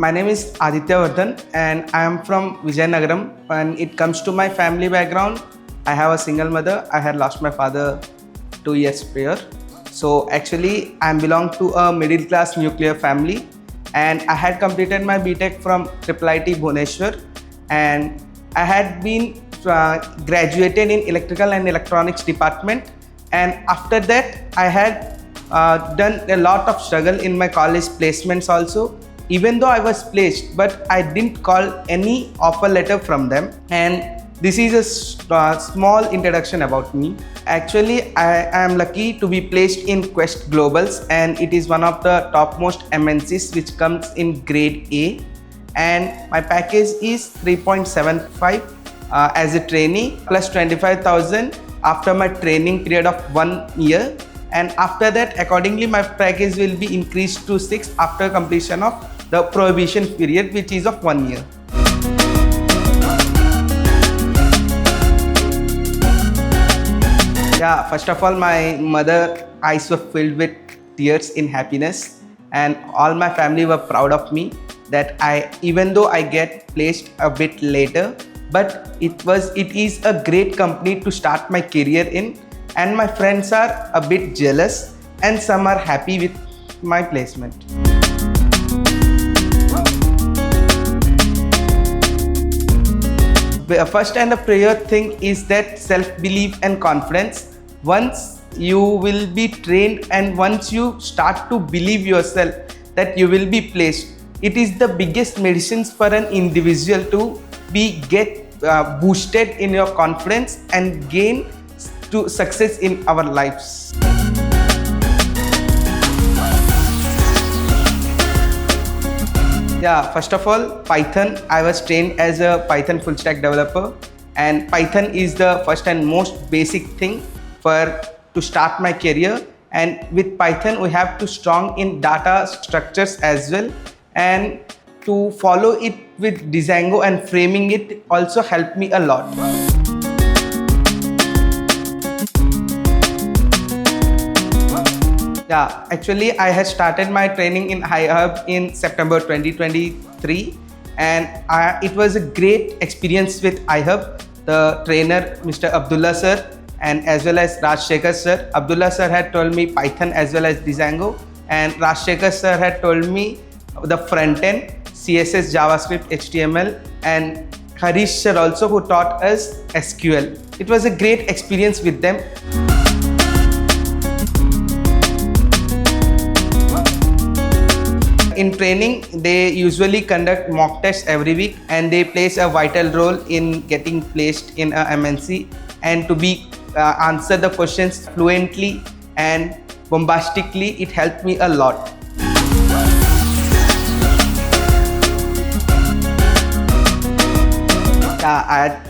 My name is Aditya Vardhan and I am from Vijayanagaram. When it comes to my family background, I have a single mother. I had lost my father 2 years prior. So actually, I belong to a middle class nuclear family and I had completed my BTech from IIIT Bhubaneswar and I had been graduated in electrical and electronics department, and after that I had done a lot of struggle in my college placements also. Even though I was placed, but I didn't call any offer letter from them. And this is a small introduction about me. Actually, I am lucky to be placed in Quest Globals, and it is one of the topmost MNCs which comes in grade A. And my package is 3.75 as a trainee plus 25,000 after my training period of 1 year. And after that, accordingly, my package will be increased to 6 after completion of the prohibition period, which is of 1 year. Yeah, first of all, my mother eyes were filled with tears in happiness, and all my family were proud of me that even though I get placed a bit later, but it is a great company to start my career in, and my friends are a bit jealous and some are happy with my placement. First and the prior thing is that self-belief and confidence. Once you will be trained and once you start to believe yourself that you will be placed, it is the biggest medicines for an individual to get boosted in your confidence and gain to success in our lives. Yeah, first of all, Python. I was trained as a Python full stack developer, and Python is the first and most basic thing to start my career. And with Python, we have to strong in data structures as well, and to follow it with Django and framing it also helped me a lot. Yeah, actually I had started my training in iHub in September 2023, and it was a great experience with iHub. The trainer, Mr. Abdullah sir, and as well as Rajshekhar sir. Abdullah sir had told me Python as well as Django, and Rajshekhar sir had told me the front end, CSS, JavaScript, HTML, and Harish sir also, who taught us SQL. It was a great experience with them. In training, they usually conduct mock tests every week, and they plays a vital role in getting placed in a MNC and to be answer the questions fluently and bombastically. It helped me a lot.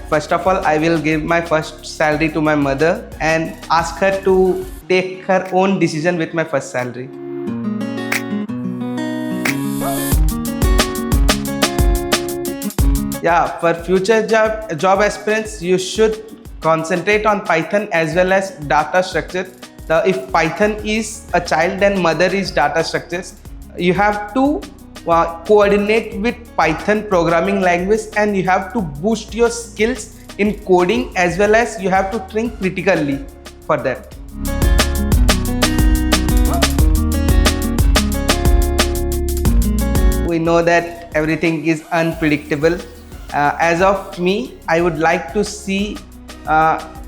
First of all, I will give my first salary to my mother and ask her to take her own decision with my first salary. Yeah, for future job aspirants, you should concentrate on Python as well as data structure. If Python is a child, then mother is data structures. You have to coordinate with Python programming language, and you have to boost your skills in coding as well as you have to think critically for that. We know that everything is unpredictable. As of me, I would like to see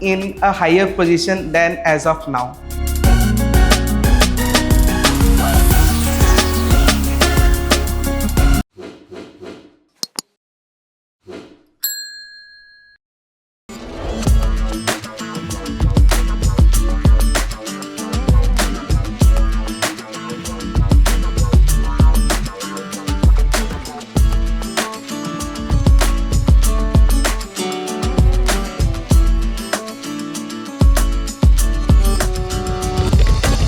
in a higher position than as of now.